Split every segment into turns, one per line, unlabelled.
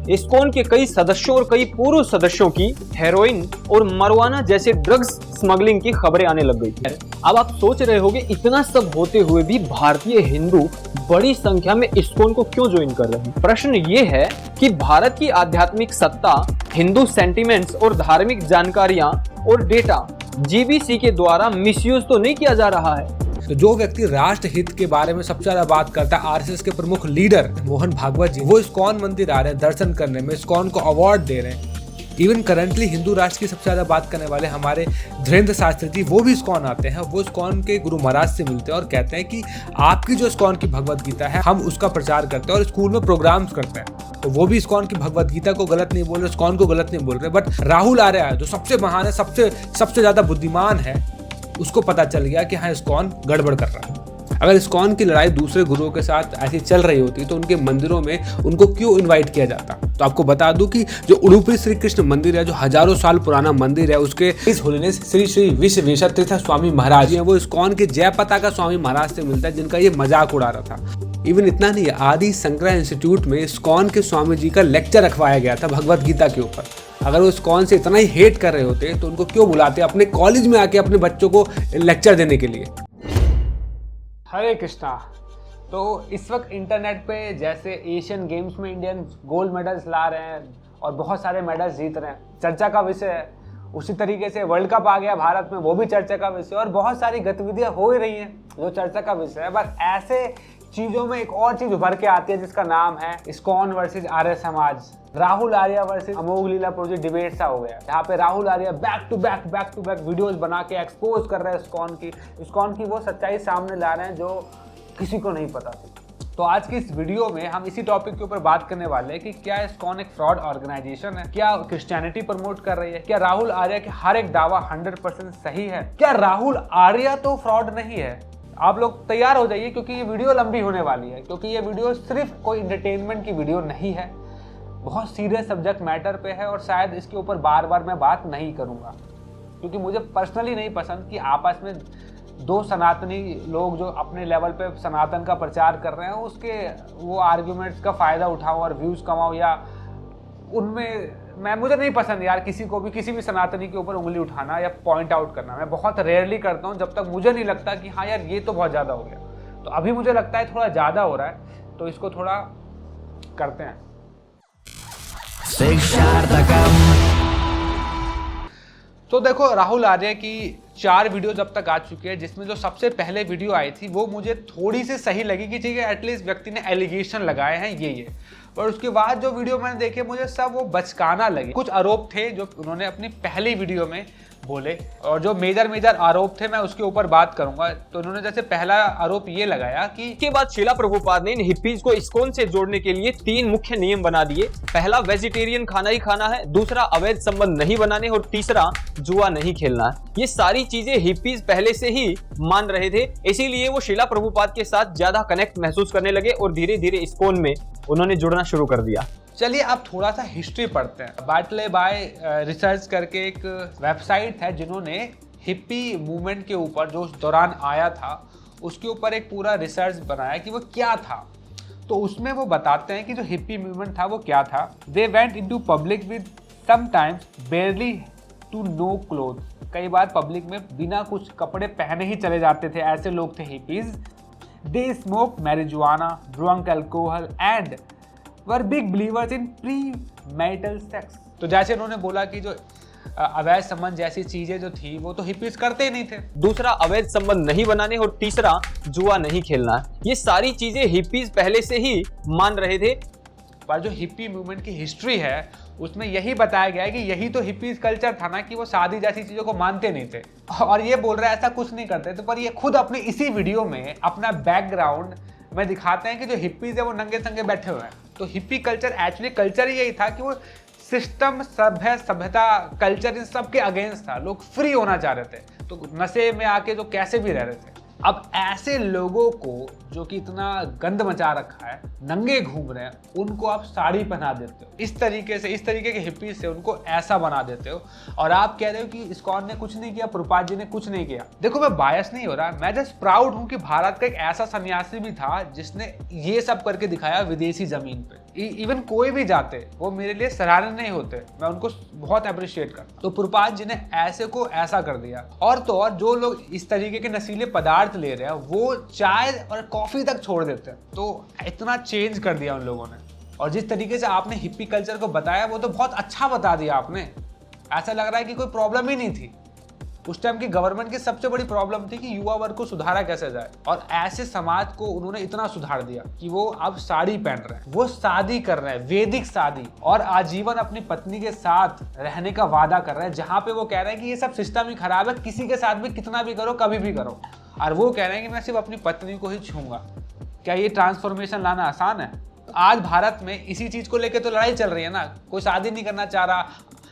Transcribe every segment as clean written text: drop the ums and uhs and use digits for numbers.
ISKCON के कई सदस्यों और कई पूर्व सदस्यों की हेरोइन और मरवाना जैसे ड्रग्स स्मगलिंग की खबरें आने लग गई थी। अब आप सोच रहे होंगे इतना सब होते हुए भी भारतीय हिंदू बड़ी संख्या में इस्कॉन को क्यों ज्वाइन कर रहे हैं। प्रश्न ये है कि भारत की आध्यात्मिक सत्ता, हिंदू सेंटिमेंट्स और धार्मिक जानकारियां और डेटा जीबीसी के द्वारा मिसयूज तो नहीं किया जा रहा है।
तो जो व्यक्ति राष्ट्र हित के बारे में सबसे ज्यादा बात करता है, आरएसएस के प्रमुख लीडर मोहन भागवत जी, वो इस्कॉन मंदिर आ रहे हैं दर्शन करने में, इस्कॉन को अवार्ड दे रहे हैं। इवन करंटली हिंदू राष्ट्र की सबसे ज्यादा बात करने वाले हमारे धीरेन्द्र शास्त्री जी, वो भी इस्कॉन आते हैं। वो इस्कॉन के गुरु महाराज से मिलते हैं और कहते हैं कि आपकी जो इस्कॉन की भगवत गीता है, हम उसका प्रचार करते हैं और स्कूल में प्रोग्राम्स करते हैं। तो वो भी इस्कॉन की भगवत गीता को गलत नहीं बोल रहे, इस्कॉन को गलत नहीं बोल रहे। बट राहुल आर्य है जो सबसे महान है, सबसे ज्यादा बुद्धिमान है, उसको पता चल गया कि हाँ इस्कॉन गड़बड़ कर रहा है। अगर इस्कॉन की लड़ाई दूसरे गुरुओं के साथ ऐसी चल रही होती तो उनके मंदिरों में उनको क्यों इनवाइट किया जाता। तो आपको बता दूं कि जो उडुपी श्री कृष्ण मंदिर है, जो हजारों साल पुराना मंदिर है, उसके इस होलीनेस श्री श्री विश्वेश्वर स्वामी महाराज हैं, वो इस्कॉन के जय पताका स्वामी महाराज से मिलता है, जिनका ये मजाक उड़ा रहा था। इवन इतना नहीं, आदि शंकरा इंस्टीट्यूट में इस्कॉन के स्वामी जी का लेक्चर रखवाया गया था भगवत गीता के ऊपर। अगर वो इस्कॉन से इतना ही हेट कर रहे होते तो उनको क्यों बुलाते अपने कॉलेज में आके अपने बच्चों को लेक्चर देने के लिए।
हरे कृष्णा। तो इस वक्त इंटरनेट पे जैसे एशियन गेम्स में इंडियन गोल्ड मेडल्स ला रहे हैं और बहुत सारे मेडल्स जीत रहे हैं, चर्चा का विषय है। उसी तरीके से वर्ल्ड कप आ गया भारत में, वो भी चर्चा का विषय, और बहुत सारी गतिविधियां हो ही रही हैं जो चर्चा का विषय है। बस ऐसे चीज़ों में एक और चीज़ उभर के आती है जिसका नाम है इस्कॉन वर्सेस आर्य समाज, राहुल आर्य वर्सेस अमोघ लीला प्रोजेक्ट डिबेट सा हो गया, जहाँ पे राहुल आर्य बैक टू बैक वीडियोस बना के एक्सपोज कर रहे हैं इस्कॉन की वो सच्चाई सामने ला रहे हैं जो किसी को नहीं पता थी। तो आज की इस वीडियो में हम इसी टॉपिक के ऊपर बात करने वाले हैं कि क्या इस्कॉन एक फ्रॉड ऑर्गेनाइजेशन है, क्या क्रिश्चियनिटी प्रमोट कर रही है, क्या राहुल आर्य के हर एक दावा 100% सही है, क्या राहुल आर्य तो फ्रॉड नहीं है। आप लोग तैयार हो जाइए क्योंकि ये वीडियो लंबी होने वाली है, क्योंकि ये वीडियो सिर्फ कोई इंटरटेनमेंट की वीडियो नहीं है, बहुत सीरियस सब्जेक्ट मैटर पे है और शायद इसके ऊपर बार बार मैं बात नहीं करूँगा क्योंकि मुझे पर्सनली नहीं पसंद कि आपस में दो सनातनी लोग जो अपने लेवल पे सनातन का प्रचार कर रहे हैं उसके वो आर्ग्यूमेंट्स का फ़ायदा उठाऊं और व्यूज़ कमाऊं, या उनमें मुझे नहीं पसंद यार किसी को भी किसी भी सनातनी के ऊपर उंगली उठाना या पॉइंट आउट करना। मैं बहुत रेयरली करता हूं जब तक मुझे नहीं लगता कि हाँ यार ये तो बहुत ज़्यादा हो गया। तो अभी मुझे लगता है थोड़ा ज़्यादा हो रहा है तो इसको थोड़ा करते हैं। तो देखो, राहुल आर्य की 4 वीडियो जब तक आ चुकी है, जिसमें जो सबसे पहले वीडियो आई थी वो मुझे थोड़ी सी सही लगी कि ठीक है एटलीस्ट व्यक्ति ने एलिगेशन लगाए हैं ये। पर उसके बाद जो वीडियो मैंने देखे मुझे सब वो बचकाना लगे। कुछ आरोप थे जो उन्होंने अपनी पहली वीडियो में बोले और जो मेजर आरोप थे मैं उसके ऊपर बात करूंगा। तो उन्होंने जैसे पहला आरोप ये लगाया कि
इसके बाद शिला प्रभुपाद ने इन हिप्पीज को इस्कॉन से जोड़ने के लिए 3 मुख्य नियम बना दिए। पहला, वेजिटेरियन खाना ही खाना है, दूसरा अवैध संबंध नहीं बनाने और तीसरा जुआ नहीं खेलना है। ये सारी चीजें हिप्पीज पहले से ही मान रहे थे, इसीलिए वो शिला प्रभुपाद के साथ ज्यादा कनेक्ट महसूस करने लगे और धीरे धीरे इस्कॉन में उन्होंने जुड़ना शुरू कर दिया।
चलिए अब थोड़ा सा हिस्ट्री पढ़ते हैं। बाटले बाय रिसर्च करके एक वेबसाइट है जिन्होंने हिप्पी मूवमेंट के ऊपर जो उस दौरान आया था उसके ऊपर एक पूरा रिसर्च बनाया कि वो क्या था। तो उसमें वो बताते हैं कि जो हिप्पी मूवमेंट था वो क्या था। They went into public with sometimes barely to no cloth. कई बार पब्लिक में बिना कुछ कपड़े पहने ही चले जाते थे, ऐसे लोग थे hippies. They smoke marijuana, drunk alcohol and were big believers in pre-marital sex. तो जैसे उन्होंने बोला कि जो अवैध संबंध जैसी चीजें जो थी वो तो हिप्पीज करते ही नहीं थे।
दूसरा, अवैध संबंध नहीं बनाने और तीसरा, जुआ नहीं खेलना। ये सारी चीजें हिप्पीज पहले से ही मान रहे थे।
पर जो हिप्पी मूवमेंट की हिस्ट्री है उसमें यही बताया गया है कि यही तो हिप्पीज कल्चर था ना कि वो शादी जैसी चीजों को मानते नहीं थे और ये बोल रहे हैं ऐसा कुछ नहीं करते थे। पर ये खुद अपनी इसी वीडियो में अपना बैकग्राउंड में दिखाते हैं कि जो हिप्पीज है वो नंगे संगे बैठे हुए हैं। तो हिप्पी कल्चर एक्चुअली कल्चर यही था कि वो सिस्टम, सभ्यता, कल्चर इन सब के अगेंस्ट था। लोग फ्री होना चाह रहे थे, तो नशे में आके जो कैसे भी रह रहे थे। अब ऐसे लोगों को जो कि इतना गंद मचा रखा है, नंगे घूम रहे हैं, उनको आप साड़ी पहना देते हो इस तरीके के हिप्पीज से उनको ऐसा बना देते हो और आप कह रहे हो कि इस्कॉन ने कुछ नहीं किया, प्रभुपाद जी ने कुछ नहीं किया। देखो, मैं बायस नहीं हो रहा, मैं जस्ट प्राउड हूं कि भारत का एक ऐसा सन्यासी भी था जिसने ये सब करके दिखाया विदेशी जमीन पे। इवन कोई भी जाते वो मेरे लिए सराहनीय नहीं होते, मैं उनको बहुत अप्रिशिएट करता। तो पुरपात जी ने ऐसे को ऐसा कर दिया। और तो और जो लोग इस तरीके के नशीले पदार्थ ले रहे हैं वो चाय और कॉफी तक छोड़ देते हैं। तो इतना चेंज कर दिया उन लोगों ने। और जिस तरीके से आपने हिप्पी कल्चर को बताया वो तो बहुत अच्छा बता दिया आपने। ऐसा लग रहा है कि कोई प्रॉब्लम ही नहीं थी। उस टाइम की गवर्नमेंट की सबसे बड़ी प्रॉब्लम थी कि युवा वर्ग को सुधारा कैसे जाए, और ऐसे समाज को उन्होंने इतना सुधार दिया कि वो अब साड़ी पहन रहे हैं, वो शादी कर रहे हैं, वैदिक शादी, और आजीवन अपनी पत्नी के साथ रहने का वादा कर रहे हैं, जहां पे वो कह रहे हैं कि ये सब सिस्टम ही खराब है, किसी के साथ भी कितना भी करो कभी भी करो। और वो कह रहे हैं कि मैं सिर्फ अपनी पत्नी को ही छूंगा। क्या ये ट्रांसफॉर्मेशन लाना आसान है? आज भारत में इसी चीज को लेकर तो लड़ाई चल रही है ना। कोई शादी नहीं करना चाह रहा,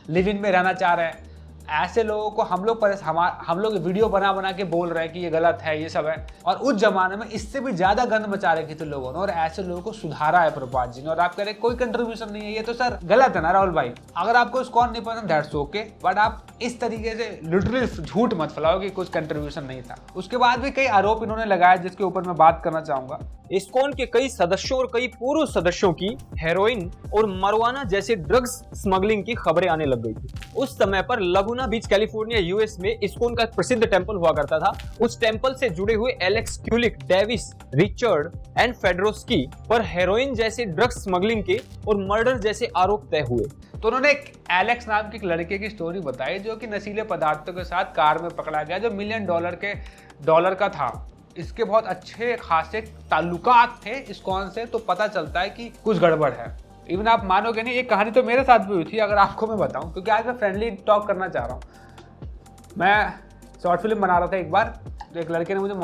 लिव इन में रहना चाह रहे हैं। ऐसे लोगों को हम लोग वीडियो बना के बोल रहे हैं कि ये गलत है, ये सब है। और उस जमाने में इससे भी ज्यादा गंद मचा रखी थी लोगों ने, और ऐसे लोगों को सुधारा है प्रभात जी ने। और आप कह रहे कोई कंट्रीब्यूशन नहीं है, ये तो सर गलत है ना राहुल भाई। अगर आपको इस्कॉन नहीं पसंद दैट्स ओके, बट आप इस तरीके से लिटरली झूठ मत फैलाओ कि कुछ कंट्रीब्यूशन नहीं था। उसके बाद भी कई आरोप इन्होंने लगाए जिसके ऊपर मैं बात करना चाहूंगा।
इस्कॉन के कई सदस्यों और कई पूर्व सदस्यों की हेरोइन और मरवाना जैसे ड्रग्स स्मगलिंग की खबरें आने लग गई थी। उस समय पर लगुना बीच कैलिफोर्निया यूएस में इस्कॉन का एक प्रसिद्ध टेंपल हुआ करता था। उस टेंपल से जुड़े हुए एलेक्स क्यूलिक, डेविस, रिचर्ड एंड फेडरोस्की पर हेरोइन जैसे ड्रग्स स्मगलिंग के और मर्डर जैसे आरोप तय हुए।
तो उन्होंने एक एलेक्स नाम की एक लड़के की स्टोरी बताई जो कि नशीले पदार्थों के साथ कार में पकड़ा गया, जो $1 मिलियन का था। इसके बहुत अच्छे खासे ताल्लुकात थे इस्कॉन से, तो पता चलता है कि कुछ गड़बड़ है। इवन आप मानोगे नहीं, एक कहानी तो मेरे साथ भी हुई थी, अगर आपको मैं बताऊं, क्योंकि आज मैं फ्रेंडली टॉक करना चाह रहा हूं। मैं शॉर्ट फिल्म बना रहा था एक बार, तो एक लड़के ने मुझे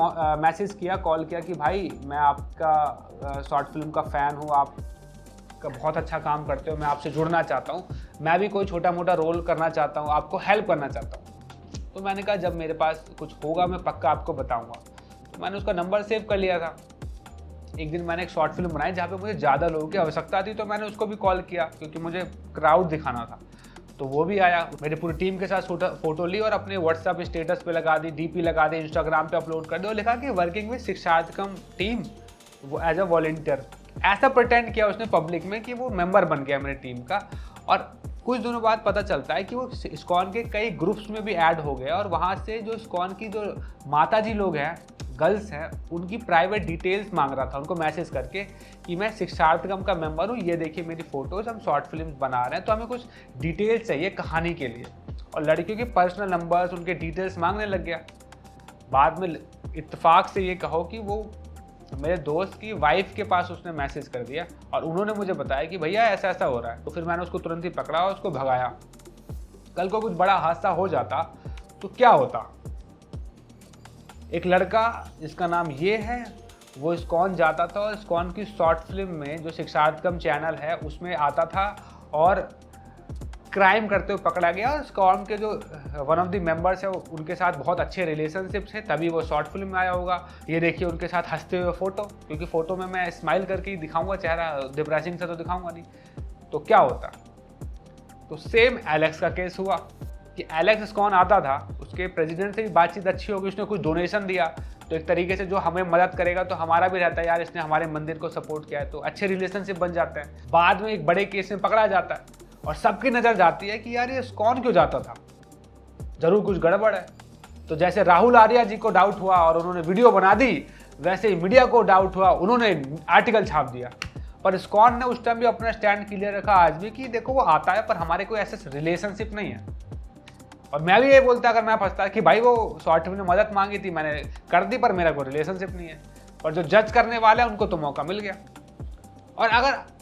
मैसेज किया, कॉल किया कि भाई मैं आपका शॉर्ट फिल्म का फ़ैन हूँ, आपका बहुत अच्छा काम करते हो, मैं आपसे जुड़ना चाहता हूँ, मैं भी कोई छोटा मोटा रोल करना चाहता हूँ, आपको हेल्प करना चाहता हूँ। तो मैंने कहा जब मेरे पास कुछ होगा मैं पक्का आपको बताऊँगा। तो मैंने उसका नंबर सेव कर लिया था। एक दिन मैंने एक शॉर्ट फिल्म बनाई जहाँ पे मुझे ज़्यादा लोगों की आवश्यकता थी, तो मैंने उसको भी कॉल किया क्योंकि मुझे क्राउड दिखाना था। तो वो भी आया, मेरी पूरी टीम के साथ फोटो ली और अपने व्हाट्सएप स्टेटस पे लगा दी, डीपी लगा दी, इंस्टाग्राम पे अपलोड कर दी और लिखा कि वर्किंग विद शिक्षार्थकम टीम एज अ वॉलंटियर। ऐसा प्रिटेंड किया उसने पब्लिक में कि वो मेंबर बन गया मेरी टीम का। और कुछ दिनों बाद पता चलता है कि वो इस्कॉन के कई ग्रुप्स में भी ऐड हो गया, और वहाँ से जो इस्कॉन की जो माता जी लोग हैं, गर्ल्स हैं, उनकी प्राइवेट डिटेल्स मांग रहा था उनको मैसेज करके कि मैं शिक्षार्थकम का मेंबर हूँ, ये देखिए मेरी फोटोज, हम शॉर्ट फिल्म बना रहे हैं, तो हमें कुछ डिटेल्स चाहिए कहानी के लिए। और लड़कियों के पर्सनल नंबर्स, उनके डिटेल्स मांगने लग गया। बाद में इत्तेफाक से ये कहो कि वो मेरे दोस्त की वाइफ के पास उसने मैसेज कर दिया और उन्होंने मुझे बताया कि भैया ऐसा ऐसा हो रहा है। तो फिर मैंने उसको तुरंत ही पकड़ा और उसको भगाया। कल को कुछ बड़ा हादसा हो जाता तो क्या होता? एक लड़का जिसका नाम ये है, वो इस्कॉन जाता था और इस्कॉन की शॉर्ट फिल्म में जो शिक्षार्थकम चैनल है उसमें आता था और क्राइम करते हुए पकड़ा गया। और इस्कॉन के जो वन ऑफ द मेंबर्स है उनके साथ बहुत अच्छे रिलेशनशिप्स हैं, तभी वो शॉर्ट फिल्म में आया होगा। ये देखिए उनके साथ हंसते हुए फोटो, क्योंकि फोटो में मैं स्माइल करके ही दिखाऊंगा, चेहरा डिप्रेसिंग से तो दिखाऊंगा नहीं। तो क्या होता? तो सेम एलेक्स का केस हुआ कि एलेक्स इस्कॉन आता था, उसके प्रेसिडेंट से भी बातचीत अच्छी होगी, उसने कुछ डोनेशन दिया, तो एक तरीके से जो हमें मदद करेगा तो हमारा भी रहता है यार, इसने हमारे मंदिर को सपोर्ट किया है, तो अच्छे रिलेशनशिप बन जाते हैं। बाद में एक बड़े केस में पकड़ा जाता है और सबकी नज़र जाती है कि यार ये इस्कॉन क्यों जाता था, जरूर कुछ गड़बड़ है। तो जैसे राहुल आर्या जी को डाउट हुआ और उन्होंने वीडियो बना दी, वैसे ही मीडिया को डाउट हुआ, उन्होंने आर्टिकल छाप दिया। पर इस्कॉन ने उस टाइम भी अपना स्टैंड क्लियर रखा, आज भी, कि देखो वो आता है पर हमारे कोई ऐसे रिलेशनशिप नहीं है। और मैं भी ये बोलता अगर मैं फंसता कि भाई वो शॉर्ट फिल्म में मदद मांगी थी, मैंने कर दी, पर मेरा कोई रिलेशनशिप नहीं है। और जो जज करने वाले हैं उनको तो मौका मिल गया। और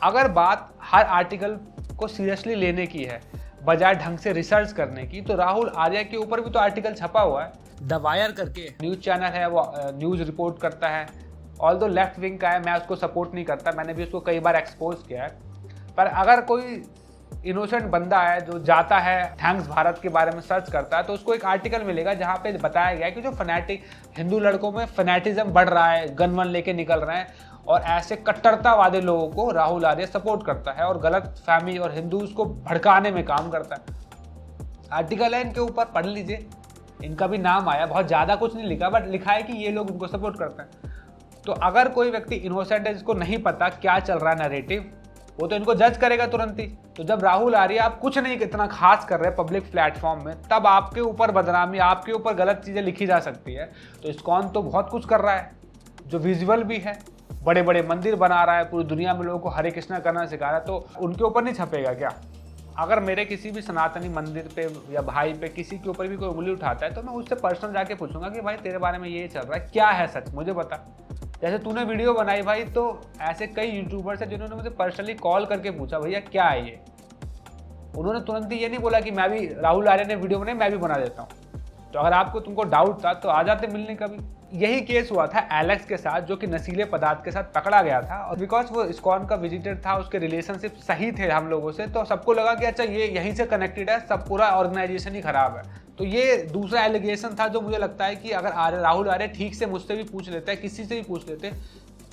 अगर बात हर आर्टिकल को सीरियसली लेने की है बजाय ढंग से रिसर्च करने की, तो राहुल आर्या के ऊपर भी तो आर्टिकल छपा हुआ है।
द वायर करके
न्यूज़ चैनल है, वो न्यूज़ रिपोर्ट करता है। ऑल्दो लेफ्ट विंग का है, मैं उसको सपोर्ट नहीं करता, मैंने भी उसको कई बार एक्सपोज किया है। पर अगर कोई इनोसेंट बंदा है जो जाता है थैंक्स भारत के बारे में सर्च करता है, तो उसको एक आर्टिकल मिलेगा जहाँ पे बताया गया है कि जो फैनेटिक हिंदू लड़कों में फैनेटिज्म बढ़ रहा है, गन वन लेके निकल रहे हैं, और ऐसे कट्टरतावादी लोगों को राहुल आर्या सपोर्ट करता है और गलत फहमी और हिंदूज को भड़काने में काम करता है। आर्टिकल है इनके ऊपर, पढ़ लीजिए, इनका भी नाम आया, बहुत ज़्यादा कुछ नहीं लिखा, बट लिखा है कि ये लोग उनको सपोर्ट करते हैं। तो अगर कोई व्यक्ति इनोसेंट है, जिसको नहीं पता क्या चल रहा है नैरेटिव, वो तो इनको जज करेगा तुरंत ही। तो जब राहुल आर्य आप कुछ नहीं इतना खास कर रहे पब्लिक प्लेटफॉर्म में, तब आपके ऊपर बदनामी, आपके ऊपर गलत चीजें लिखी जा सकती है। तो इस्कॉन तो बहुत कुछ कर रहा है जो विजुअल भी है, बड़े बड़े मंदिर बना रहा है, पूरी दुनिया में लोगों को हरे कृष्णा करना सिखा रहा है, तो उनके ऊपर नहीं छपेगा क्या? अगर मेरे किसी भी सनातनी मंदिर पे या भाई पे किसी के ऊपर भी कोई उंगली उठाता है तो मैं उससे पर्सनल जाके पूछूंगा कि भाई तेरे बारे में ये चल रहा है, क्या है सच, मुझे बता। जैसे तूने वीडियो बनाई भाई, तो ऐसे कई यूट्यूबर्स हैं जिन्होंने मुझे पर्सनली कॉल करके पूछा भैया क्या है ये। उन्होंने तुरंत ही ये नहीं बोला कि मैं भी, राहुल आर्य ने वीडियो बनाई मैं भी बना देता हूँ। तो अगर आपको तुमको डाउट था तो आ जाते मिलने कभी। यही केस हुआ था एलेक्स के साथ, जो कि नशीले पदार्थ के साथ पकड़ा गया था, और बिकॉज वो इस्कॉन का विजिटर था, उसके रिलेशनशिप सही थे हम लोगों से, तो सबको लगा कि अच्छा ये यहीं से कनेक्टेड है, सब पूरा ऑर्गेनाइजेशन ही खराब है। तो ये दूसरा एलिगेशन था जो मुझे लगता है कि अगर राहुल आर्य ठीक से मुझसे भी पूछ लेते हैं, किसी से भी पूछ लेते,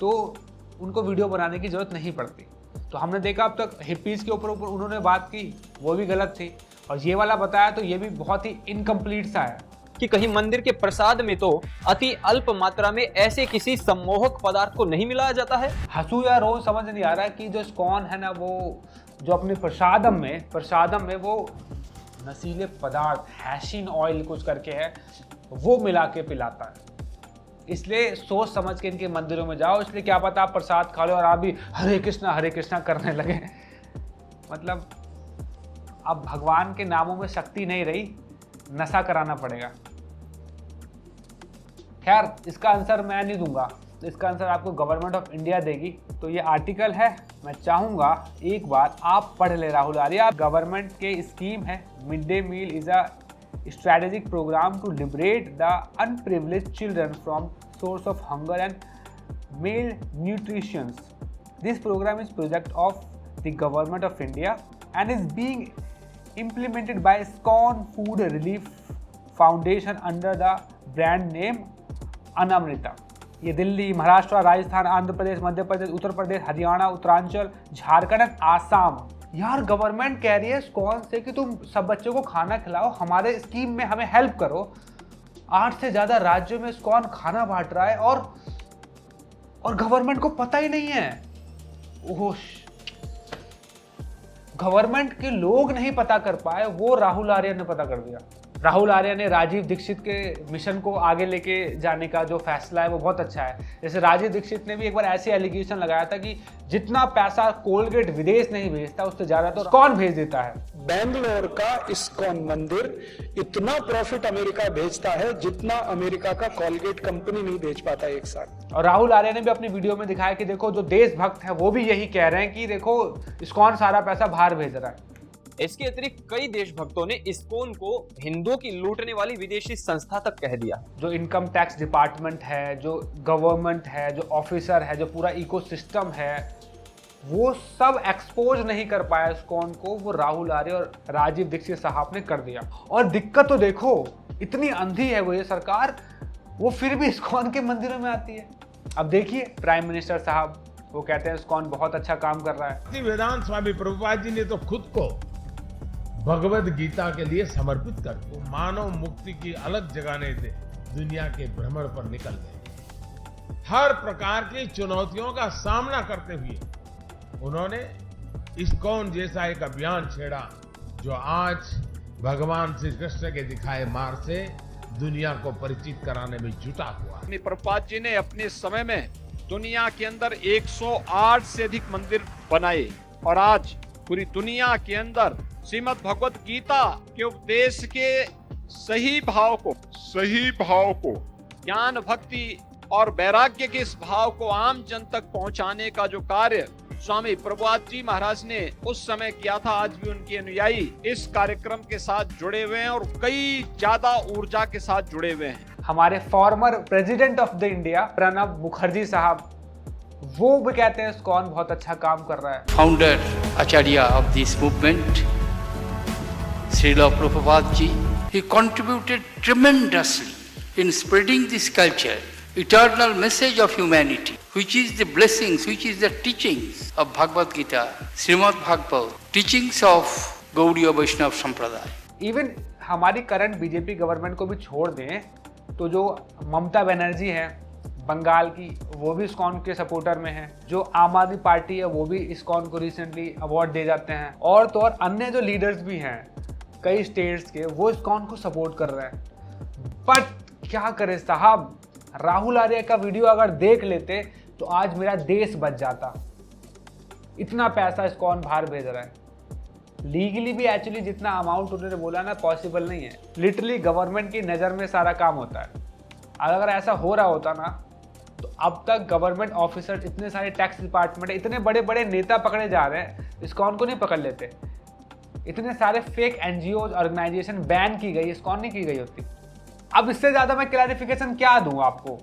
तो उनको वीडियो बनाने की जरूरत नहीं पड़ती। तो हमने देखा अब तक हिप्पीज के ऊपर उन्होंने बात की, वो भी गलत थी, और ये वाला बताया तो ये भी बहुत ही इनकम्प्लीट सा है
कि कहीं मंदिर के प्रसाद में तो अति अल्प मात्रा में ऐसे किसी सम्मोहक पदार्थ को नहीं मिलाया जाता है।
हंसू या रो समझ नहीं आ रहा है कि जो इस्कॉन है ना, वो जो अपने प्रसादम में वो नशीले पदार्थ, हैशिन ऑयल कुछ करके है, वो मिला के पिलाता है। इसलिए सोच समझ के इनके मंदिरों में जाओ, इसलिए क्या पता आप प्रसाद खा लो और आप भी हरे कृष्णा करने लगे। मतलब अब भगवान के नामों में शक्ति नहीं रही, नशा कराना पड़ेगा। खैर, इसका आंसर मैं नहीं दूंगा, इसका आंसर आपको गवर्नमेंट ऑफ इंडिया देगी। तो ये आर्टिकल है, मैं चाहूंगा एक बार आप पढ़ ले राहुल आर्य। गवर्नमेंट के स्कीम है mid day meal is a strategic programme to liberate the unprivileged children from source of hunger and malnutrition. This programme is project of the government of India and is being implemented by ISKCON Food Relief Foundation under the brand name अनामृता। ये Delhi, Maharashtra, Rajasthan, Andhra Pradesh, Madhya Pradesh, Uttar Pradesh, Haryana, Uttaranchal, Jharkhand and Assam. यार government कह रही है ISKCON से कि तुम सब बच्चों को खाना खिलाओ, हमारे स्कीम में हमें हेल्प करो। 8 से ज्यादा राज्यों में ISKCON खाना बांट रहा है और गवर्नमेंट को पता ही नहीं है। ओह, गवर्नमेंट के लोग नहीं पता कर पाए, वो राहुल आर्य ने पता कर दिया। राहुल आर्य ने राजीव दीक्षित के मिशन को आगे लेके जाने का जो फैसला है वो बहुत अच्छा है। जैसे राजीव दीक्षित ने भी एक बार ऐसे एलिगेशन लगाया था कि जितना पैसा कोलगेट विदेश नहीं भेजता उससे ज्यादा तो ISKCON भेज देता है।
बेंगलोर का ISKCON मंदिर इतना प्रॉफिट अमेरिका भेजता है जितना अमेरिका का कोलगेट कंपनी नहीं भेज पाता एक साथ।
और राहुल आर्य ने भी अपनी वीडियो में दिखाया कि देखो जो देशभक्त है वो भी यही कह रहे हैं कि देखो ISKCON सारा पैसा बाहर भेज रहा है।
इसके अतिरिक्त कई देशभक्तों ने ISKCON को हिंदुओं की लूटने वाली विदेशी संस्था तक कह दिया।
जो इनकम टैक्स डिपार्टमेंट है, जो गवर्नमेंट है, जो ऑफिसर है, जो पूरा इकोसिस्टम है, वो सब एक्सपोज नहीं कर पाया ISKCON को, वो राहुल आर्य और राजीव दीक्षित साहब ने कर दिया। और दिक्कत तो देखो, इतनी अंधी है वो ये सरकार, वो फिर भी ISKCON के मंदिरों में आती है। अब देखिए प्राइम मिनिस्टर साहब, वो कहते हैं ISKCON बहुत अच्छा काम कर रहा है।
वेदांत स्वामी प्रभुपाद जी ने तो खुद को भगवद गीता के लिए समर्पित कर वो मानव मुक्ति की अलग जगाने दे दुनिया के भ्रमण पर निकल गए। हर प्रकार की चुनौतियों का सामना करते हुए उन्होंने ISKCON जैसा एक अभियान छेड़ा जो आज भगवान श्री कृष्ण के दिखाए मार्ग से दुनिया को परिचित कराने में जुटा हुआ।
प्रभुपाद जी ने अपने समय में दुनिया के अंदर 108 से अधिक मंदिर बनाए और आज पूरी दुनिया के अंदर श्रीमद् भगवत गीता के उपदेश के सही भाव को ज्ञान, भक्ति और वैराग्य के इस भाव को आम जन तक पहुंचाने का जो कार्य स्वामी प्रभुपाद जी महाराज ने उस समय किया था, आज भी उनके अनुयायी इस कार्यक्रम के साथ जुड़े हुए हैं और कई ज्यादा ऊर्जा के साथ जुड़े हुए हैं।
हमारे former president of the India Pranab Mukherjee साहब, वो भी कहते हैं ISKCON बहुत अच्छा काम कर रहा है।
Founder Acharya of this movement Srila Prabhupada ji, he contributed tremendously in spreading this culture, eternal message of humanity, which is the blessings, which is the teachings of Bhagavad Gita, Srimad Bhagavad, teachings of Gaudiya Vaishnava Sampradaya.
Even हमारी current BJP government को भी छोड़ दें तो जो ममता बनर्जी है, बंगाल की, वो भी इस्कॉन के सपोर्टर में है। जो आम आदमी पार्टी है वो भी इस्कॉन को रिसेंटली अवार्ड दे जाते हैं। और तो और अन्य जो लीडर्स भी हैं कई स्टेट्स के, वो इस्कॉन को सपोर्ट कर रहे हैं। बट क्या करें साहब, राहुल आर्य का वीडियो अगर देख लेते तो आज मेरा देश बच जाता। इतना पैसा इस्कॉन बाहर भेज रहा है। लीगली भी एक्चुअली जितना अमाउंट उन्होंने बोला ना पॉसिबल नहीं है। लिटरली गवर्नमेंट की नज़र में सारा काम होता है। अगर ऐसा हो रहा होता ना तो अब तक गवर्नमेंट ऑफिसर, इतने सारे टैक्स डिपार्टमेंट, इतने बड़े बड़े नेता पकड़े जा रहे हैं, इस्कॉन को नहीं पकड़ लेते। इतने सारे फेक एनजीओ ऑर्गेनाइजेशन बैन की गई, इस्कॉन नहीं की गई होती। अब इससे ज़्यादा मैं क्लैरिफिकेशन क्या दूं आपको।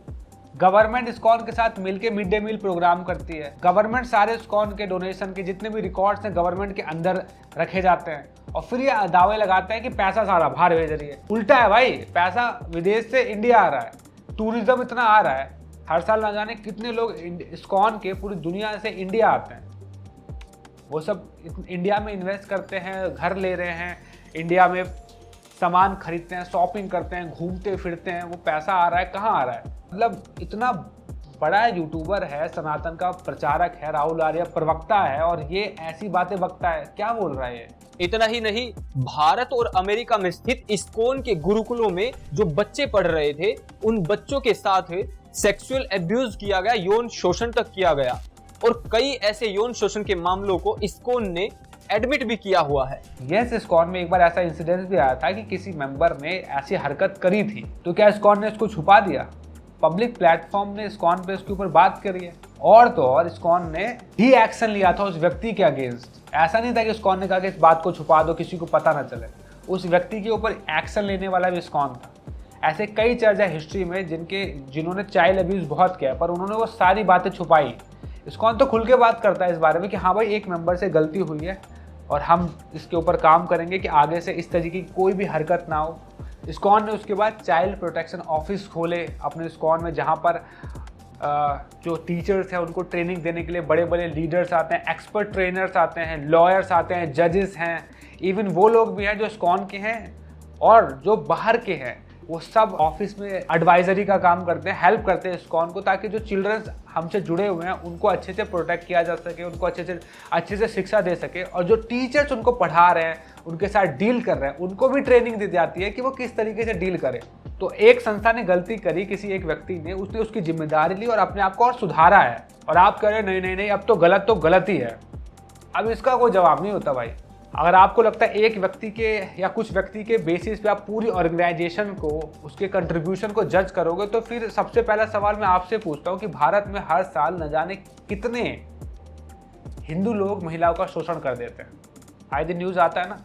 गवर्नमेंट इस्कॉन के साथ मिलके मिड डे मील प्रोग्राम करती है। गवर्नमेंट सारे इस्कॉन के डोनेशन के जितने भी रिकॉर्ड्स हैं गवर्नमेंट के अंदर रखे जाते हैं और फिर ये दावे लगाते हैं कि पैसा सारा बाहर भेज रही है। उल्टा है भाई, पैसा विदेश से इंडिया आ रहा है, टूरिज्म इतना आ रहा है। हर साल ना जाने कितने लोग इस्कॉन के पूरी दुनिया से इंडिया आते हैं। वो सब इंडिया में इन्वेस्ट करते हैं, घर ले रहे हैं, इंडिया में सामान खरीदते हैं, शॉपिंग करते हैं, घूमते फिरते हैं। वो पैसा आ रहा है, कहाँ आ रहा है? मतलब इतना बड़ा यूट्यूबर है, सनातन का प्रचारक है, राहुल आर्य प्रवक्ता है और ये ऐसी बातें बकता है। क्या बोल रहा है ये?
इतना ही नहीं, भारत और अमेरिका में स्थित इस्कॉन के गुरुकुलों में जो बच्चे पढ़ रहे थे, उन बच्चों के साथ सेक्सुअल एब्यूज किया गया, यौन शोषण तक किया गया और कई ऐसे यौन शोषण के मामलों को इस्कॉन ने एडमिट भी किया हुआ है।
यस, इस्कॉन में एक बार ऐसा इंसिडेंस भी आया था कि किसी मेंबर ने ऐसी हरकत करी थी, तो क्या इस्कॉन ने इसको छुपा दिया? पब्लिक प्लेटफॉर्म ने इस्कॉन पे इसके ऊपर बात करी है और तो और इस्कॉन ने ही एक्शन लिया था उस व्यक्ति के अगेंस्ट। ऐसा नहीं था कि इस्कॉन ने कहा कि इस बात को छुपा दो, किसी को पता ना चले। उस व्यक्ति के ऊपर एक्शन लेने वाला भी इस्कॉन था। ऐसे कई चर्च है हिस्ट्री में जिन्होंने चाइल्ड अब्यूज बहुत किया, पर उन्होंने वो सारी बातें छुपाई। इस्कॉन तो खुल के बात करता है इस बारे में कि हाँ भाई, एक मेंबर से गलती हुई है और हम इसके ऊपर काम करेंगे कि आगे से इस तरीके की कोई भी हरकत ना हो। इस्कॉन ने उसके बाद चाइल्ड प्रोटेक्शन ऑफिस खोले अपने इस्कॉन में, जहाँ पर जो टीचर्स हैं उनको ट्रेनिंग देने के लिए बड़े बड़े लीडर्स आते हैं, एक्सपर्ट ट्रेनर्स आते हैं, लॉयर्स आते हैं, जजेस हैं, इवन वो लोग भी हैं जो इस्कॉन के हैं और जो बाहर के हैं। वो सब ऑफिस में एडवाइजरी का काम करते हैं, हेल्प करते हैं इस्कॉन को, ताकि जो चिल्ड्रंस हमसे जुड़े हुए हैं उनको अच्छे से प्रोटेक्ट किया जा सके, उनको अच्छे से शिक्षा दे सके। और जो टीचर्स उनको पढ़ा रहे हैं, उनके साथ डील कर रहे हैं, उनको भी ट्रेनिंग दी जाती है कि वो किस तरीके से डील करें। तो एक संस्था ने गलती करी, किसी एक व्यक्ति ने, उसने उसकी जिम्मेदारी ली और अपने आप को और सुधारा है। और आप कह रहे नहीं नहीं नहीं, अब तो गलत ही है। अब इसका कोई जवाब नहीं होता भाई। अगर आपको लगता है एक व्यक्ति के या कुछ व्यक्ति के बेसिस पे आप पूरी ऑर्गेनाइजेशन को, उसके कंट्रीब्यूशन को जज करोगे, तो फिर सबसे पहला सवाल मैं आपसे पूछता हूँ कि भारत में हर साल न जाने कितने हिंदू लोग महिलाओं का शोषण कर देते हैं। आए दिन न्यूज़ आता है ना।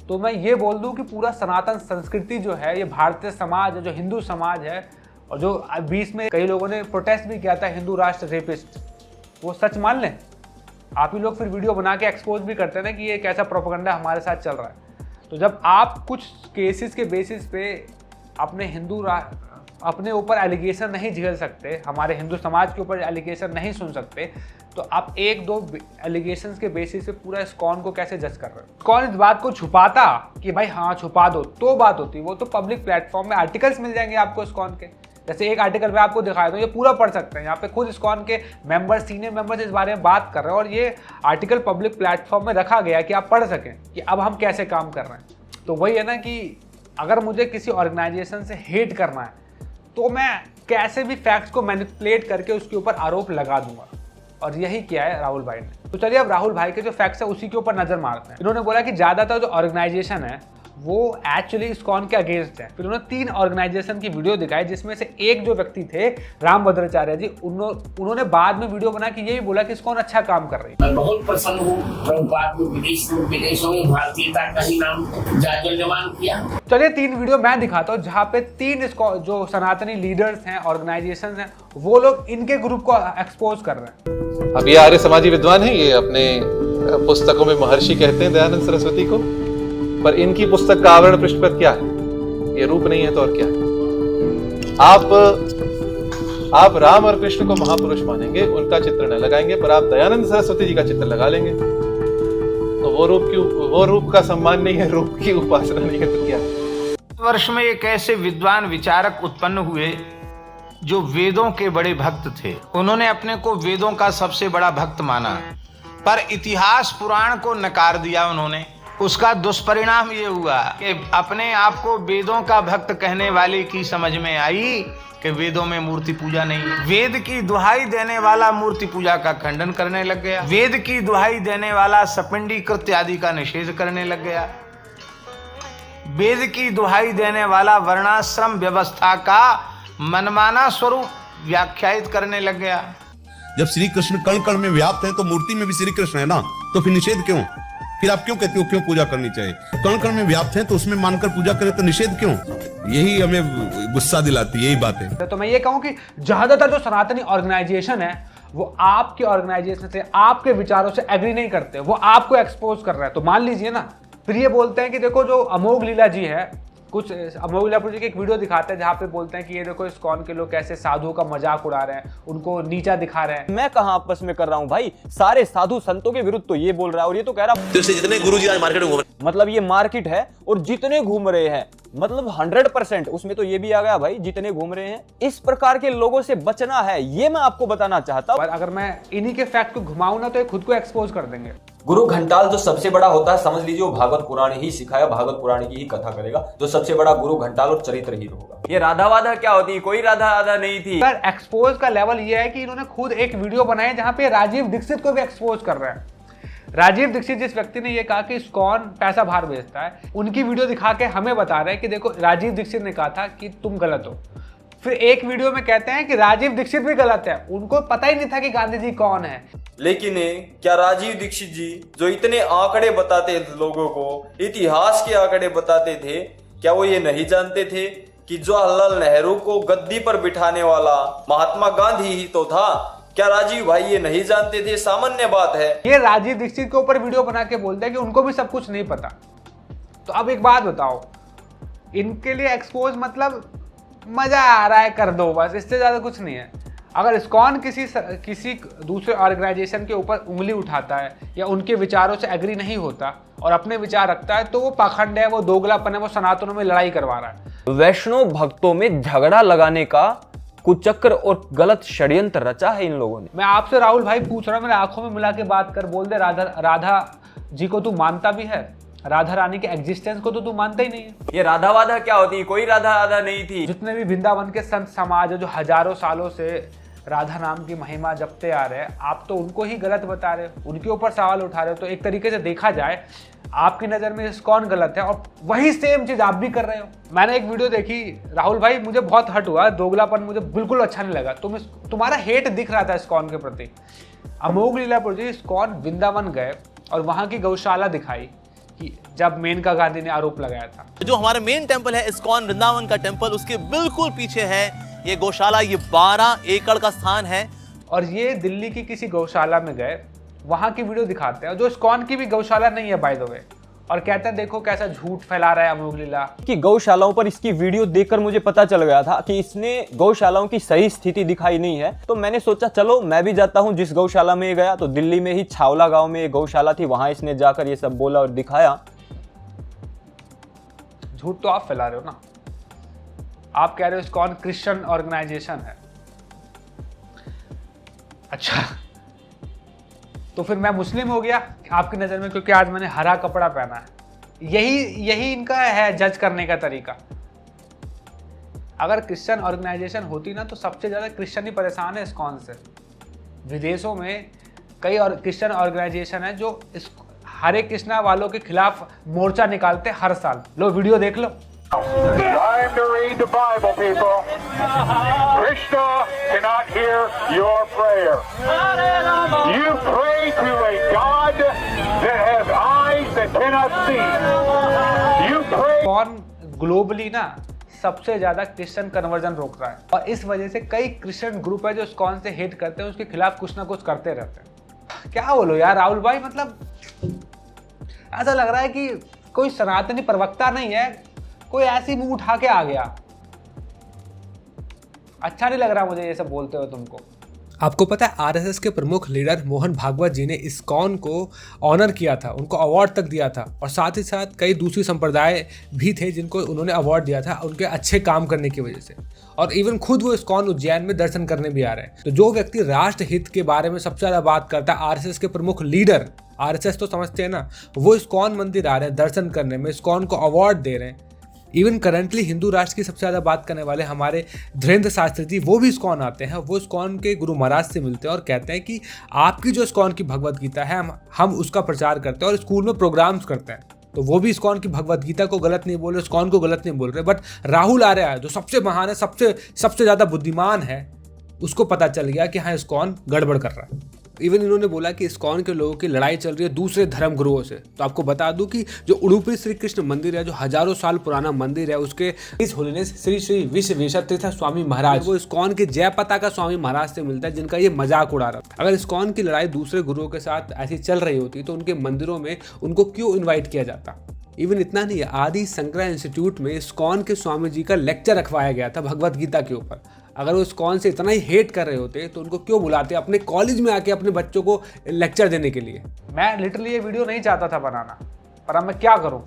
तो मैं ये बोल दूं कि पूरा सनातन संस्कृति जो है, ये भारतीय समाज है, जो हिंदू समाज है, और जो बीच में कई लोगों ने प्रोटेस्ट भी किया था, हिंदू राष्ट्र रेपिस्ट, वो सच मान लें। आप ही लोग फिर वीडियो बना के एक्सपोज भी करते हैं ना कि ये कैसा प्रोपेगेंडा हमारे साथ चल रहा है। तो जब आप कुछ केसेस के बेसिस पे अपने ऊपर एलिगेशन नहीं झेल सकते, हमारे हिंदू समाज के ऊपर एलिगेशन नहीं सुन सकते, तो आप एक दो एलिगेशंस के बेसिस पे पूरा इस्कॉन को कैसे जज कर रहे हो? इस्कॉन इस बात को छुपाता कि भाई हाँ छुपा दो तो बात होती। वो तो पब्लिक प्लेटफॉर्म में आर्टिकल्स मिल जाएंगे आपको इस्कॉन के। जैसे एक आर्टिकल मैं आपको दिखाया था, ये पूरा पढ़ सकते हैं। यहाँ पे खुद इस्कॉन के मेंबर्स, सीनियर मेंबर्स इस बारे में बात कर रहे हैं और ये आर्टिकल पब्लिक प्लेटफॉर्म में रखा गया कि आप पढ़ सकें कि अब हम कैसे काम कर रहे हैं। तो वही है ना कि अगर मुझे किसी ऑर्गेनाइजेशन से हेट करना है तो मैं कैसे भी फैक्ट्स को मैनिपुलेट करके उसके ऊपर आरोप लगा दूंगा, और यही किया है राहुल भाई ने। तो चलिए अब राहुल भाई के जो फैक्ट्स है उसी के ऊपर नजर मारते हैं। इन्होंने बोला कि ज्यादातर जो ऑर्गेनाइजेशन है वो एक्चुअली इस्कॉन के अगेंस्ट है। फिर उन्होंने 3 ऑर्गेनाइजेशन की वीडियो दिखाई, जिसमें से एक जो व्यक्ति थे रामभद्राचार्य जी, उन्होंने बाद में वीडियो बना के यही बोला कि इस्कॉन अच्छा काम कर रही है।
मैं बहुत प्रसन्न हूँ, प्रभुपाद को विदेशों में भारतीयता का ही नाम जाजलमान किया।
चलिए 3 वीडियो मैं दिखाता हूँ जहाँ पे 3 जो सनातनी लीडर्स हैं, ऑर्गेनाइजेशन हैं, वो लोग इनके ग्रुप को एक्सपोज कर रहे हैं।
अब ये आर्य समाजी विद्वान है, ये अपने पुस्तकों में महर्षि कहते हैं दयानंद सरस्वती को, पर इनकी पुस्तक का आवरण पृष्ठ पर क्या है? ये रूप नहीं है तो और क्या है? आप राम और कृष्ण को महापुरुष मानेंगे, उनका चित्र न लगाएंगे, पर आप दयानंद सरस्वती जी का चित्र लगा लेंगे। तो वो रूप का सम्मान नहीं है, रूप की उपासना नहीं है तो क्या है?
वर्ष में एक ऐसे विद्वान विचारक उत्पन्न हुए जो वेदों के बड़े भक्त थे। उन्होंने अपने को वेदों का सबसे बड़ा भक्त माना, पर इतिहास पुराण को नकार दिया उन्होंने। उसका दुष्परिणाम ये हुआ कि अपने आप को वेदों का भक्त कहने वाले की समझ में आई कि वेदों में मूर्ति पूजा नहीं है। वेद की दुहाई देने वाला मूर्ति पूजा का खंडन करने लग गया। वेद की दुहाई देने वाला सपिंडी कृत्य आदि का निषेध करने लग गया। वेद की दुहाई देने वाला वर्णाश्रम व्यवस्था का मनमाना स्वरूप व्याख्यायित करने लग गया।
जब श्री कृष्ण कण कण में व्याप्त है तो मूर्ति में भी श्री कृष्ण है ना, तो फिर निषेध क्यों? फिर आप क्यों कहते हो क्यों पूजा करनी चाहिए? कण कण में व्याप्त है तो उसमें मानकर पूजा करें तो निषेध क्यों? यही हमें गुस्सा दिलाती है, यही बात है।
तो मैं ये कहूं कि ज्यादातर जो सनातनी ऑर्गेनाइजेशन है वो आपके ऑर्गेनाइजेशन से, आपके विचारों से एग्री नहीं करते, वो आपको एक्सपोज कर रहा है। तो मान लीजिए ना, फिर ये बोलते हैं कि देखो जो अमोघ लीला जी है, कुछ अमोघ लीला जी की एक वीडियो दिखाते हैं जहाँ पे बोलते हैं कि ये देखो इस्कॉन के लोग कैसे साधुओं का मजाक उड़ा रहे हैं, उनको नीचा दिखा रहे हैं।
मैं कहाँ आपस में कर रहा हूँ भाई, सारे साधु संतों के विरुद्ध तो ये बोल रहा है, और ये तो कह रहा
तो जितने गुरुजी आज मार्केट में घूम रहे,
मतलब ये मार्केट है और जितने घूम रहे हैं, मतलब 100%, उसमें तो ये भी आ गया भाई जितने घूम रहे हैं। इस प्रकार के लोगों से बचना है, ये मैं आपको बताना चाहता हूँ।
अगर मैं इन्हीं के फैक्ट को घुमाऊं ना तो ये खुद को एक्सपोज कर देंगे।
गुरु घंटाल जो सबसे बड़ा होता है, समझ लीजिए वो भागवत पुराण ही सिखाया, भागवत पुराण की ही कथा करेगा। जो सबसे बड़ा गुरु घंटाल और चरित्रहीन होगा। ये राधा वाधा क्या होती है? कोई राधा आधा नहीं थी।
पर एक्सपोज का लेवल ये है कि इन्होंने खुद एक वीडियो बनाई जहां पे राजीव दीक्षित को भी एक्सपोज कर रहे हैं। राजीव दीक्षित जिस व्यक्ति ने ये कहा कि इस्कॉन पैसा बाहर भेजता है, उनकी वीडियो दिखा के हमें बता रहे हैं कि देखो राजीव दीक्षित ने कहा था कि तुम गलत हो। फिर एक वीडियो में कहते हैं कि राजीव दीक्षित भी गलत है, उनको पता ही नहीं था कि गांधी जी कौन है।
लेकिन क्या राजीव दीक्षित जी जो इतने आंकड़े बताते थे लोगों को, इतिहास के आंकड़े बताते थे, क्या वो ये नहीं जानते थे कि जवाहरलाल नेहरू को गद्दी पर बिठाने वाला महात्मा गांधी ही तो था? क्या राजीव भाई ये नहीं जानते थे? सामान्य बात है।
ये राजीव दीक्षित के ऊपर वीडियो बना के बोलते हैं कि उनको भी सब कुछ नहीं पता। तो अब एक बात बताओ, इनके लिए एक्सपोज मतलब मजा आ रहा है, कर दो बस, इससे ज्यादा कुछ नहीं है। अगर इस्कॉन किसी दूसरे ऑर्गेनाइजेशन के ऊपर उंगली उठाता है या उनके विचारों से एग्री नहीं होता और अपने विचार रखता है, तो वो पाखंड है, वो दोगलापन है, वो सनातनों में लड़ाई करवा रहा है।
वैष्णव भक्तों में झगड़ा लगाने का कुचक्र और गलत षड्यंत्र रचा है इन लोगों ने।
मैं आपसे राहुल भाई पूछ रहा हूँ, मेरे आंखों में मिला के बात कर, बोल दे राधा जी को तू मानता भी है? राधा रानी के एग्जिस्टेंस को तो तू मानता ही नहीं है।
ये राधा वाधा क्या होती है? कोई राधा आधा नहीं थी।
जितने भी वृंदावन के संत समाज है जो हजारों सालों से राधा नाम की महिमा जपते आ रहे हैं, आप तो उनको ही गलत बता रहे हो, उनके ऊपर सवाल उठा रहे हो। तो एक तरीके से देखा जाए, आपकी नज़र में इस्कॉन गलत है और वही सेम चीज़ आप भी कर रहे हो। मैंने एक वीडियो देखी राहुल भाई, मुझे बहुत हर्ट हुआ, दोगलापन मुझे बिल्कुल अच्छा नहीं लगा। तुम्हारा हेट दिख रहा था इस्कॉन के प्रति। अमोघ लीलापुर जी इस्कॉन वृंदावन गए और वहाँ की गौशाला दिखाई कि जब मेनका गांधी ने आरोप लगाया था।
जो हमारा मेन टेंपल है इस्कॉन वृंदावन का टेंपल, उसके बिल्कुल पीछे है ये गौशाला। ये 12 एकड़ का स्थान है।
और ये दिल्ली की किसी गौशाला में गए, वहां की वीडियो दिखाते हैं जो इस्कॉन की भी गौशाला नहीं है बाय द वे, और कहते हैं देखो कैसा झूठ फैला रहा है अमोघ लीला
कि गौशालाओं पर। इसकी वीडियो देखकर मुझे पता चल गया था कि इसने गौशालाओं की सही स्थिति दिखाई नहीं है। तो मैंने सोचा चलो मैं भी जाता हूं जिस गौशाला में गया। तो दिल्ली में ही छावला गांव में एक गौशाला थी, वहां इसने जाकर ये सब बोला और दिखाया।
झूठ तो आप फैला रहे हो ना, आप कह रहे हो इस्कॉन क्रिश्चियन ऑर्गेनाइजेशन है। अच्छा, तो फिर मैं मुस्लिम हो गया आपकी नज़र में क्योंकि आज मैंने हरा कपड़ा पहना है? यही इनका है जज करने का तरीका। अगर क्रिश्चियन ऑर्गेनाइजेशन होती ना तो सबसे ज़्यादा क्रिश्चियन ही परेशान है इस्कॉन से। विदेशों में कई और क्रिश्चियन ऑर्गेनाइजेशन है जो हरे कृष्णा वालों के खिलाफ मोर्चा निकालते हर साल। लो वीडियो देख लो।
Time to read the Bible, people. Krishna cannot hear your prayer. You pray to a God that has eyes that cannot see. You pray.
कौन ग्लोबली ना सबसे ज्यादा क्रिश्चियन कन्वर्जन रोक रहा है, और इस वजह से कई क्रिश्चियन ग्रुप है जो इस्कॉन से हेट करते हैं, उसके खिलाफ कुछ ना कुछ करते रहते हैं। क्या बोलो यार राहुल भाई, मतलब ऐसा लग रहा है कि कोई सनातनी प्रवक्ता नहीं है, कोई ऐसी मुंह उठा के आ गया। अच्छा नहीं लग रहा मुझे ये सब बोलते हुए तुमको।
आपको पता है आरएसएस के प्रमुख लीडर मोहन भागवत जी ने इस्कॉन को ऑनर किया था, उनको अवार्ड तक दिया था, और साथ ही साथ कई दूसरी संप्रदाय भी थे जिनको उन्होंने अवार्ड दिया था उनके अच्छे काम करने की वजह से। और इवन खुद वो इस्कॉन उज्जैन में दर्शन करने भी आ रहे हैं। तो जो व्यक्ति राष्ट्र हित के बारे में सबसे ज्यादा बात करता है, आरएसएस के प्रमुख लीडर, आरएसएस तो समझते हैं ना, वो इस्कॉन मंदिर आ रहे हैं दर्शन करने में, इस्कॉन को अवार्ड दे रहे हैं। इवन करंटली हिंदू राष्ट्र की सबसे ज़्यादा बात करने वाले हमारे धीरेन्द्र शास्त्री जी, वो भी इस्कॉन आते हैं, वो इस्कॉन के गुरु महाराज से मिलते हैं और कहते हैं कि आपकी जो इस्कॉन की भगवत गीता है हम उसका प्रचार करते हैं और स्कूल में प्रोग्राम्स करते हैं। तो वो भी इस्कॉन की भगवत गीता को गलत नहीं बोल रहे, इस्कॉन को गलत नहीं बोल रहे। बट राहुल आर्य जो सबसे महान है, सबसे ज़्यादा बुद्धिमान है, उसको पता चल गया कि हाँ इस्कॉन गड़बड़ कर रहा है। इवन इन्होंने बोला कि इस्कॉन के लोगों की लड़ाई चल रही है दूसरे धर्म गुरुओं से। तो आपको बता दूं कि जो उडुपी श्री कृष्ण मंदिर है, जो हजारों साल पुराना मंदिर है, उसके इस होलीनेस श्री श्री विश्वेश्वर तीर्थ स्वामी महाराज, वो इस्कॉन के जयपता का स्वामी महाराज से मिलता है, जिनका ये मजाक उड़ा रहा था। अगर इस्कॉन की लड़ाई दूसरे गुरुओं के साथ ऐसी चल रही होती तो उनके मंदिरों में उनको क्यों इन्वाइट किया जाता। इवन इतना नहीं है, आदि शंकरा इंस्टीट्यूट में इस्कॉन के स्वामी जी का लेक्चर रखवाया गया था भगवत गीता के ऊपर। अगर वो इस्कॉन से इतना ही हेट कर रहे होते तो उनको क्यों बुलाते अपने कॉलेज में आके अपने बच्चों को लेक्चर देने के लिए।
मैं लिटरली ये वीडियो नहीं चाहता था बनाना, पर अब मैं क्या करूं,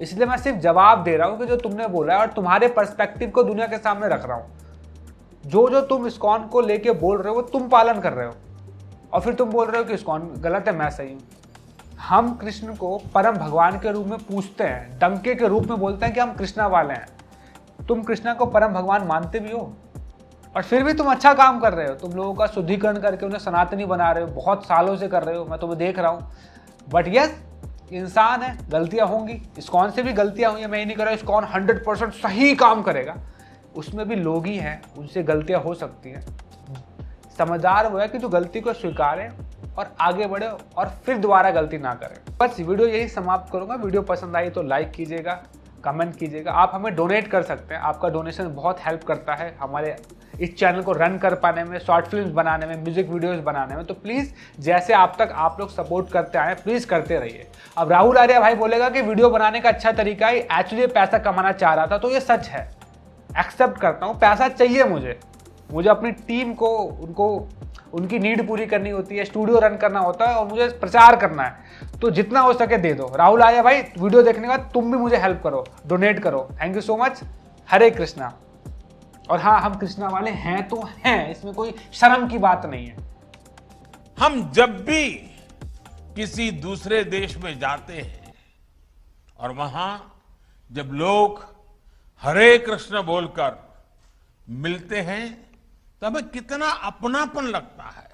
इसलिए मैं सिर्फ जवाब दे रहा हूं कि जो तुमने बोला है और तुम्हारे पर्सपेक्टिव को दुनिया के सामने रख रहा हूं। जो तुम इस्कॉन को लेके बोल रहे हो वो तुम पालन कर रहे हो, और फिर तुम बोल रहे हो कि इस्कॉन गलत है, मैं सही हूँ। हम कृष्ण को परम भगवान के रूप में पूछते हैं, डंके के रूप में बोलते हैं कि हम कृष्णा वाले हैं। तुम कृष्णा को परम भगवान मानते भी हो और फिर भी तुम अच्छा काम कर रहे हो। तुम लोगों का शुद्धिकरण करके उन्हें सनातनी बना रहे हो, बहुत सालों से कर रहे हो, मैं तुम्हें देख रहा हूँ। बट यस, इंसान है, गलतियाँ होंगी, इस्कॉन से भी गलतियाँ हुई हैं, मैं ये नहीं कर रहा हूँ इस्कॉन 100% सही काम करेगा, उसमें भी लोग ही हैं, उनसे गलतियाँ हो सकती हैं। समझदार वो है कि जो गलती को स्वीकारे और आगे बढ़े और फिर दोबारा गलती ना करें। बस वीडियो यही समाप्त करूंगा। वीडियो पसंद आई तो लाइक कीजिएगा, कमेंट कीजिएगा। आप हमें डोनेट कर सकते हैं, आपका डोनेशन बहुत हेल्प करता है हमारे इस चैनल को रन कर पाने में, शॉर्ट फिल्म्स बनाने में, म्यूजिक वीडियोस बनाने में। तो प्लीज़ जैसे आप लोग सपोर्ट करते आए, प्लीज़ करते रहिए। अब राहुल आर्य भाई बोलेगा कि वीडियो बनाने का अच्छा तरीका है, एक्चुअली पैसा कमाना चाह रहा था, तो ये सच है, एक्सेप्ट करता हूँ। पैसा चाहिए मुझे अपनी टीम को उनकी नीड पूरी करनी होती है, स्टूडियो रन करना होता है और मुझे प्रचार करना है, तो जितना हो सके दे दो। राहुल आर्य भाई, वीडियो देखने के बाद तुम भी मुझे हेल्प करो, डोनेट करो। Thank you so much. Hare Krishna. और हाँ, हम कृष्णा वाले हैं तो हैं, इसमें कोई शर्म की बात नहीं है।
हम जब भी किसी दूसरे देश में जाते हैं और वहां जब लोग हरे कृष्ण बोलकर मिलते हैं तो हमें कितना अपनापन लगता है।